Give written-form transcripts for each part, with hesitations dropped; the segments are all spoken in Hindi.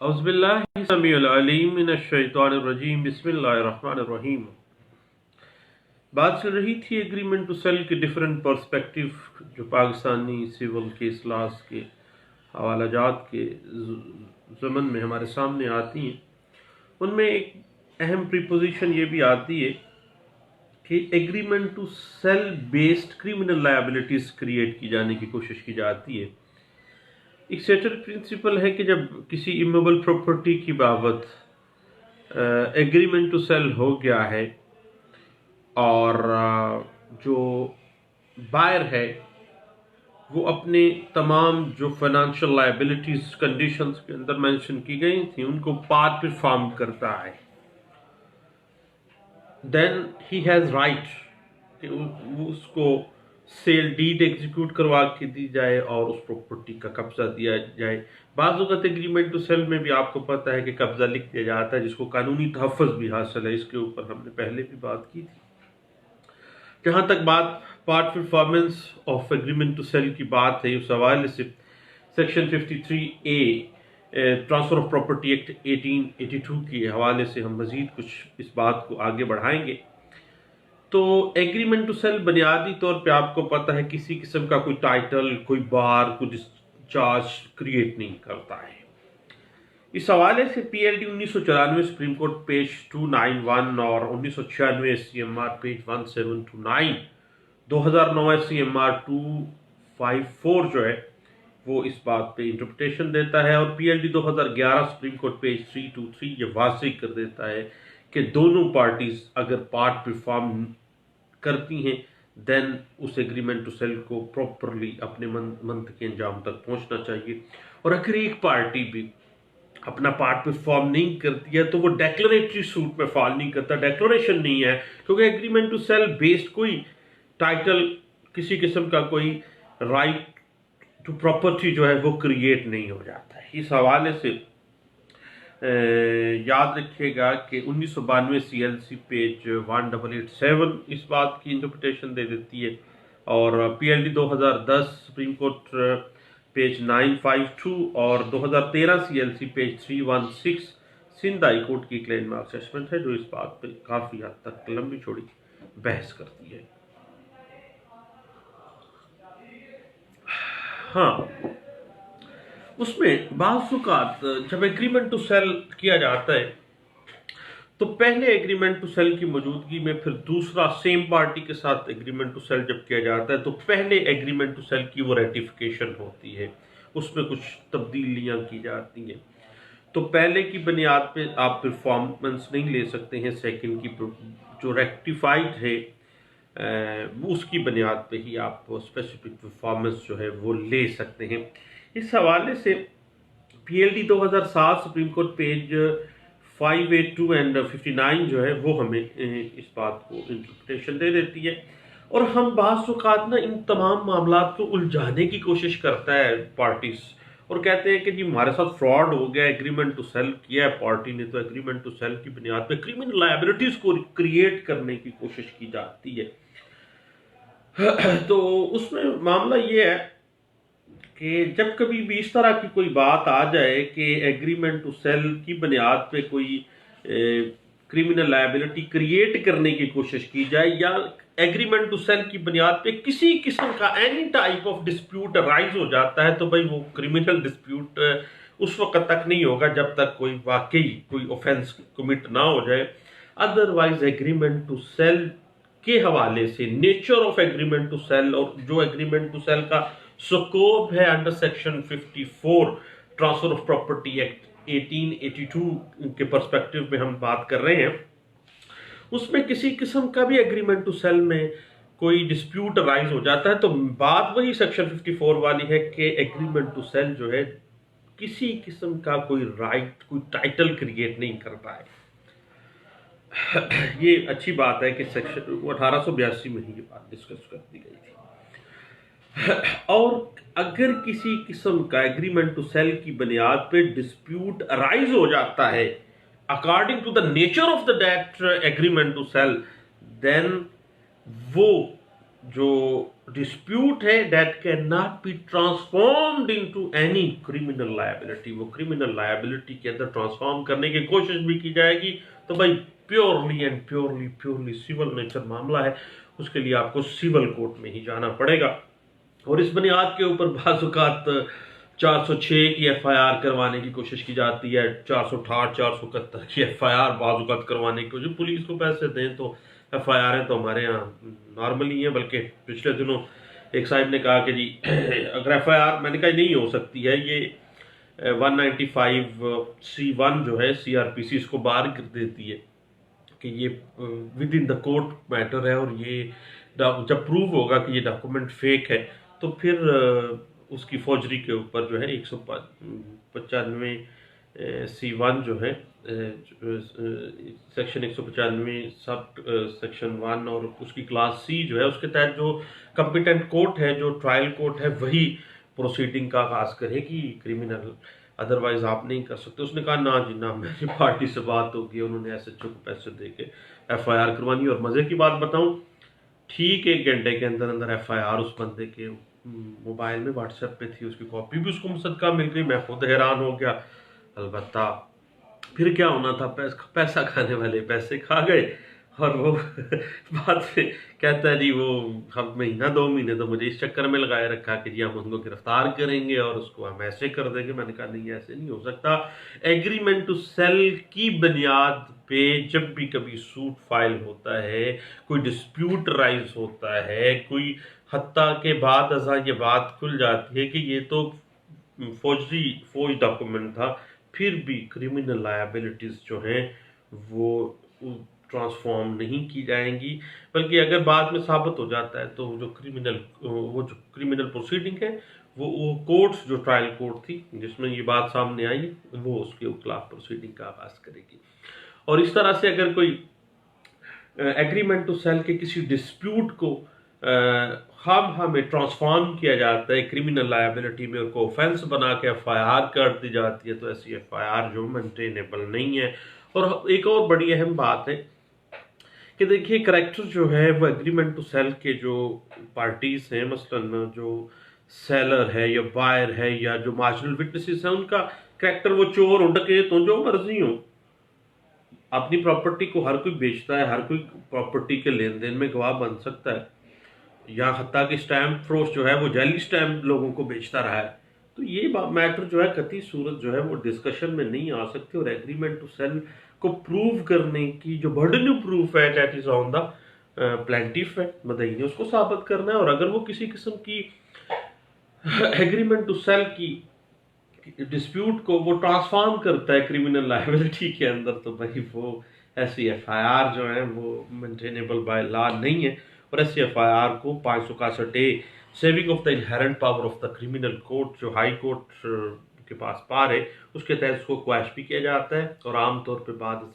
औज़ुबिल्लाहिस्समीउल-अलीम मिनश-शैतानिर-रजीम बिस्मिल्लाहिर-रहमानिर-रहीम। बात चल रही थी एग्रीमेंट टू सेल के डिफरेंट पर्सपेक्टिव जो पाकिस्तानी सिविल केस लॉज के हवालाजात के ज़मन में हमारे सामने आती हैं। उनमें एक अहम प्रीपोजिशन ये भी आती है कि agreement to sale based criminal liabilities create की जाने की कोशिश की जाती है। एक सेटल प्रिंसिपल है कि जब किसी इमूवेबल प्रॉपर्टी की बाबत एग्रीमेंट टू सेल हो गया है और जो बायर है वो अपने तमाम जो फाइनेंशियल लायबिलिटीज कंडीशंस के अंदर मेंशन की गई थी उनको पार्ट परफॉर्म करता है, देन ही हैज़ राइट कि उसको सेल डीड एग्जीक्यूट करवा के दी जाए और उस प्रॉपर्टी का कब्जा दिया जाए। बाज़ वक़्त एग्रीमेंट टू सेल में भी आपको पता है कि कब्जा लिख दिया जाता है जिसको कानूनी तहफ़्फ़ुज़ भी हासिल है। इसके ऊपर हमने पहले भी बात की थी। जहाँ तक बात part performance of agreement to sale की बात है, उस हवाले से section 53A transfer of property act 1882 के हवाले से हम मज़ीद कुछ इस बात को आगे बढ़ाएंगे। तो एग्रीमेंट टू सेल बुनियादी तौर पे आपको पता है किसी किस्म का कोई टाइटल, कोई बार, कोई डिस्चार्ज क्रिएट नहीं करता है। इस हवाले से PLD 1994 सुप्रीम कोर्ट पेज 291 और 1996 CMR पेज 1729, 2009 CMR 254 जो है वो इस बात पे इंटरप्रिटेशन देता है और PLD 2011 सुप्रीम कोर्ट पेज 323 ये वाज़ेह कर देता है कि दोनों पार्टीज अगर पार्ट परफॉर्म करती हैं देन उस एग्रीमेंट टू सेल को प्रॉपरली अपने मंत के अंजाम तक पहुंचना चाहिए। और अगर एक पार्टी भी अपना पार्ट परफॉर्म नहीं करती है तो वो डेक्लरेटरी सूट में फॉल नहीं करता, डेक्लरेशन नहीं है, क्योंकि एग्रीमेंट टू सेल बेस्ड कोई टाइटल, किसी किस्म का कोई राइट टू प्रॉपर्टी जो है वो क्रिएट नहीं हो जाता है। इस हवाले से याद रखिएगा कि 1992 CLC पेज 1887 इस बात की इंटरप्रिटेशन दे देती है और PLD 2010 सुप्रीम कोर्ट पेज 952 और 2013 CLC page 316 Sindh high court की क्लेम असेसमेंट है जो इस बात पर काफ़ी हद तक लंबी चौड़ी बहस करती है। हाँ, उसमें बाज़ जब एग्रीमेंट टू सेल किया जाता है तो पहले एग्रीमेंट टू सेल की मौजूदगी में फिर दूसरा सेम पार्टी के साथ एग्रीमेंट टू सेल जब किया जाता है तो पहले एग्रीमेंट टू सेल की वो रेटिफिकेशन होती है, उसमें कुछ तब्दीलियां की जाती हैं। तो पहले की बुनियाद पे आप परफॉर्मेंस नहीं ले सकते हैं, सेकंड की जो रेक्टिफाइड है उसकी बुनियाद पे ही आप स्पेसिफिक परफॉर्मेंस जो है वो ले सकते हैं। इस हवाले से PLD 2007 supreme court page 582 and 59 जो है वो हमें इस बात को इंटरप्रिटेशन दे देती है और हम बाज़ औक़ात ना इन तमाम मामलात को उलझाने की कोशिश करता है पार्टीज और कहते हैं कि जी हमारे साथ फ्रॉड हो गया, एग्रीमेंट टू सेल किया है पार्टी ने तो एग्रीमेंट टू सेल की बुनियाद पे क्रिमिनल लायबिलिटीज को क्रिएट करने की कोशिश की जाती है। तो उसमें मामला ये है कि जब कभी भी इस तरह की कोई बात आ जाए कि एग्रीमेंट टू सेल की बुनियाद पे कोई क्रिमिनल लायबिलिटी क्रिएट करने की कोशिश की जाए या एग्रीमेंट टू सेल की बुनियाद पे किसी किस्म का any type of dispute rise हो जाता है तो भाई वो क्रिमिनल डिस्प्यूट उस वक्त तक नहीं होगा जब तक कोई वाकई कोई ऑफेंस कमिट ना हो जाए। अदरवाइज एग्रीमेंट टू सेल के हवाले से nature of agreement to sale और जो एग्रीमेंट टू सेल का स्कोप है under section 54 transfer of property act 1882 के पर्सपेक्टिव में हम बात कर रहे हैं, उसमें किसी किस्म का भी एग्रीमेंट टू सेल में कोई डिस्प्यूट राइज हो जाता है तो बात वही सेक्शन 54 वाली है कि एग्रीमेंट टू सेल जो है किसी किस्म का कोई राइट, कोई टाइटल क्रिएट नहीं करता है। ये अच्छी बात है कि सेक्शन 1882 में ही ये बात डिस्कस कर दी गई थी। और अगर किसी किस्म का एग्रीमेंट टू सेल की बुनियाद पे डिस्प्यूट अराइज हो जाता है according to the nature of the that agreement to sell, then वो जो डिस्प्यूट है that can not be transformed into any criminal liability, वो क्रिमिनल लायबिलिटी के अंदर ट्रांसफॉर्म करने की कोशिश भी की जाएगी तो भाई purely and purely civil nature मामला है, उसके लिए आपको सिविल कोर्ट में ही जाना पड़ेगा। और इस बुनियाद के ऊपर बाज़-औक़ात 406 की एफआईआर करवाने की कोशिश की जाती है, 468 471 की एफआईआर बाज़-औक़ात करवाने की कोशिश। पुलिस को पैसे दें तो एफआईआर तो हमारे यहाँ नॉर्मल ही है, बल्कि पिछले दिनों एक साहब ने कहा कि जी अगर एफआईआर, मैंने कहा नहीं हो सकती है, ये 195C1 जो है सीआरपीसी इसको बाहर कर देती है कि ये with in the court matter है, और ये जब प्रूव होगा कि ये डॉक्यूमेंट फेक है तो फिर उसकी फौजरी के ऊपर जो है 195C1 जो है सेक्शन 195 सब सेक्शन 1 और उसकी क्लास सी जो है, उसके तहत जो कॉम्पिटेंट कोर्ट है, जो ट्रायल कोर्ट है, वही प्रोसीडिंग का आगाज करेगी क्रिमिनल, अदरवाइज आप नहीं कर सकते। उसने कहा ना जी ना, मेरी पार्टी से बात होगी, उन्होंने एसएचओ को पैसे दे के एफआईआर करवानी। और मजे की बात बताऊं, ठीक 1 घंटे के अंदर अंदर एफआईआर उस बंदे के मोबाइल में व्हाट्सएप पे थी, उसकी कॉपी भी उसको मुसद्दका मिल गई। मैं खुद हैरान हो गया। अलबत्ता फिर क्या होना था, पैसा खाने वाले पैसे खा गए, और वो बाद में कहता है जी वो हम महीना 2 महीने तो मुझे इस चक्कर में लगाए रखा कि जी हम उनको गिरफ्तार करेंगे और उसको हम ऐसे कर देंगे। मैंने कहा नहीं, ऐसे नहीं हो सकता। एग्रीमेंट टू सेल की बुनियाद पे जब भी कभी सूट फाइल होता है, कोई डिस्प्यूट राइज होता है, कोई हत्ता के बाद अज़ा ये बात खुल जाती है कि ये तो फौज डॉक्यूमेंट था, फिर भी क्रिमिनल लायबिलिटीज जो हैं वो ट्रांसफॉर्म नहीं की जाएंगी, बल्कि अगर बाद में साबित हो जाता है तो जो क्रिमिनल प्रोसीडिंग है वो कोर्ट्स, जो ट्रायल कोर्ट थी जिसमें ये बात सामने आई, वो उसके खिलाफ प्रोसीडिंग का आगाज करेगी। और इस तरह से अगर कोई एग्रीमेंट टू सेल के किसी डिस्प्यूट को हमें ट्रांसफॉर्म किया जाता है क्रिमिनल लायबिलिटी में, उनको ऑफेंस बना के एफआईआर कर दी जाती है, तो ऐसी एफआईआर जो मेंटेनेबल नहीं है। और एक और बड़ी अहम बात है कि देखिए करैक्टर जो है वो एग्रीमेंट टू सेल के जो पार्टीज हैं, मसलन जो सेलर है या बायर है या जो मार्जिनल विटनेसेस हैं, उनका करैक्टर वो चोर हो, डकैत हो, जो मर्जी हो, अपनी प्रॉपर्टी को हर कोई बेचता है, हर कोई प्रॉपर्टी के लेन देन में गवाह बन सकता है, या हत्ता कि स्टैम्प फरोश जो है वो जाली स्टैम्प लोगों को बेचता रहा है। तो ये मैटर जो है कती सूरत जो है वो डिस्कशन में नहीं आ सकती। और एग्रीमेंट टू सेल को प्रूव करने की जो बर्डन ऑफ प्रूफ है that is on the plaintiff है, मदई ने उसको साबित करना है। और अगर वो किसी किस्म की एग्रीमेंट टू सेल की डिस्प्यूट को वो ट्रांसफॉर्म करता है क्रिमिनल लायबिलिटी के अंदर, तो भाई वो ऐसी एफआईआर जो है वो मेंटेनेबल बाय लॉ नहीं है। और ऐसी एफआईआर को 561 saving of the inherent power of the criminal court, जो हाई कोर्ट के पास पार है, उसके तहत उसको क्वैश भी किया जाता है, और आमतौर पर बाद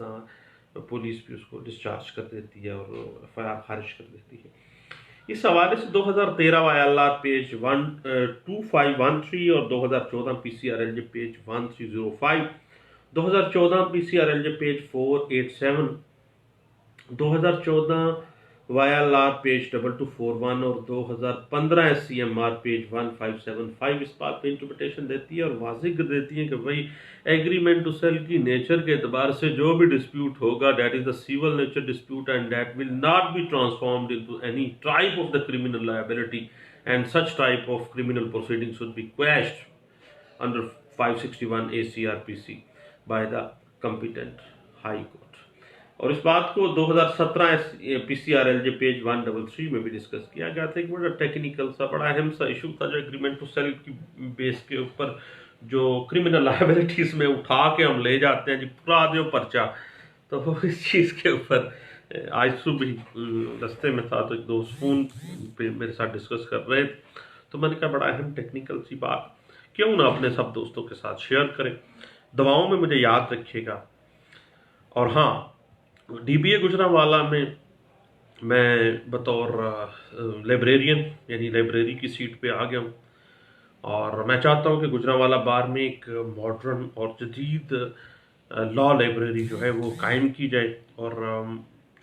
पुलिस भी उसको डिस्चार्ज कर देती है और एफआईआर खारिज कर देती है। इस हवाले से 2013 वायला पेज 2513 और 2014 पीसीआरएलजे पेज 1305, 2014 पीसीआरएलजे पेज 487, 2014 वायला पेज 2241 और 2015 एससीएमआर पेज 1575 इस बात पे इंटरप्रिटेशन देती है और वाज़ेह कर देती है कि भाई एग्रीमेंट टू सेल की नेचर के एतबार से जो भी डिस्प्यूट होगा that is the civil nature dispute and that will not be transformed into any type of the criminal liability and such type of criminal proceedings should be quashed under 561 ACRPC by the competent high court. और इस बात को 2017 पीसीआरएलजे पेज 133 में भी डिस्कस किया गया था। एक बड़ा टेक्निकल सा बड़ा अहम सा इशू था जो एग्रीमेंट टू सेल की बेस के ऊपर जो क्रिमिनल लायबिलिटीज में उठा के हम ले जाते हैं जी, पूरा दो पर्चा, तो वो इस चीज़ के ऊपर आज सुबह रास्ते में था तो एक दोस्त फोन पे मेरे साथ डिस्कस कर रहे थे, तो मैंने कहा बड़ा अहम टेक्निकल सी बात क्यों ना अपने सब दोस्तों के साथ शेयर करें, दवाओं में मुझे याद रखिएगा। और हाँ, डीबीए गुजरांवाला में मैं बतौर लाइब्रेरियन यानी लाइब्रेरी की सीट पे आ गया हूँ, और मैं चाहता हूँ कि गुजरांवाला बार में एक मॉडर्न और जदीद लॉ लाइब्रेरी जो है वो कायम की जाए। और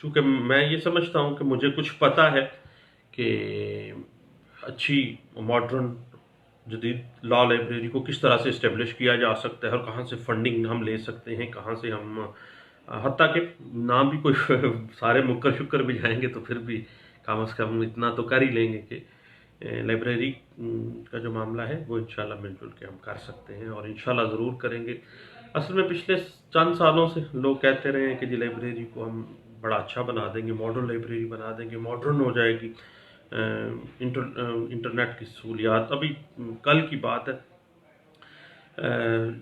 चूँकि मैं ये समझता हूँ कि मुझे कुछ पता है कि अच्छी मॉडर्न जदीद लॉ लाइब्रेरी को किस तरह से इस्टेब्लिश किया जा सकता है और कहाँ से फंडिंग हम ले सकते हैं, कहाँ से हम हत्ता के नाम भी कोई सारे मुक्कर शुक्कर भी जाएंगे तो फिर भी कम अज़ कम इतना तो कर ही लेंगे कि लाइब्रेरी का जो मामला है वो इंशाल्लाह मिलजुल के हम कर सकते हैं और इंशाल्लाह ज़रूर करेंगे। असल में पिछले चंद सालों से लोग कहते रहे हैं कि जी लाइब्रेरी को हम बड़ा अच्छा बना देंगे, मॉडर्न लाइब्रेरी बना देंगे, मॉडर्न हो जाएगी। इंटरनेट की सहूलियात अभी कल की बात है,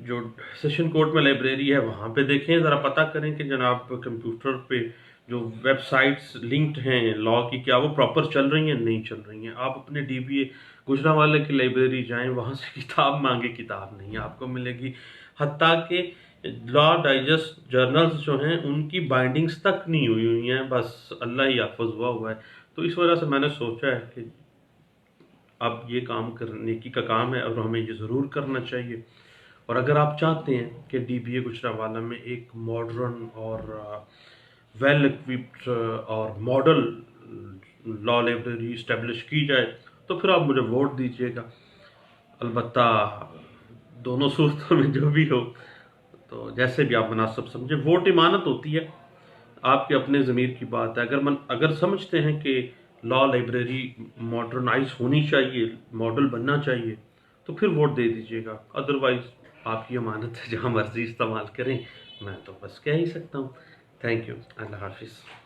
जो सेशन कोर्ट में लाइब्रेरी है वहाँ पे देखें, ज़रा पता करें कि जनाब कंप्यूटर पे जो वेबसाइट्स लिंक्ड हैं लॉ की, क्या वो प्रॉपर चल रही हैं, नहीं चल रही हैं। आप अपने DBA गुजरांवाले की लाइब्रेरी जाएं, वहाँ से किताब मांगे, किताब नहीं आपको मिलेगी। हत्ता के लॉ डाइजेस्ट जर्नल्स जो हैं उनकी बाइंडिंग्स तक नहीं हुई हैं, बस अल्लाह ही हाफ़िज़ हुआ है। तो इस वजह से मैंने सोचा है कि अब ये काम करने की का काम है और हमें ये ज़रूर करना चाहिए। और अगर आप चाहते हैं कि DBA गुजरांवाला में एक मॉडर्न और वेल इक्विप्ड और मॉडल लॉ लाइब्रेरी इस्टेब्लिश की जाए तो फिर आप मुझे वोट दीजिएगा। अलबत्ता दोनों सूरतों में जो भी हो, तो जैसे भी आप मुनासिब समझे, वोट इमानत होती है, आपके अपने ज़मीर की बात है। अगर समझते हैं कि लॉ लाइब्रेरी मॉडर्नाइज होनी चाहिए, मॉडल बनना चाहिए, तो फिर वोट दे दीजिएगा। अदरवाइज़ आपकी अमानत है, जहाँ मर्जी इस्तेमाल करें। मैं तो बस कह ही सकता हूँ। Thank you. अल्लाह हाफिज़।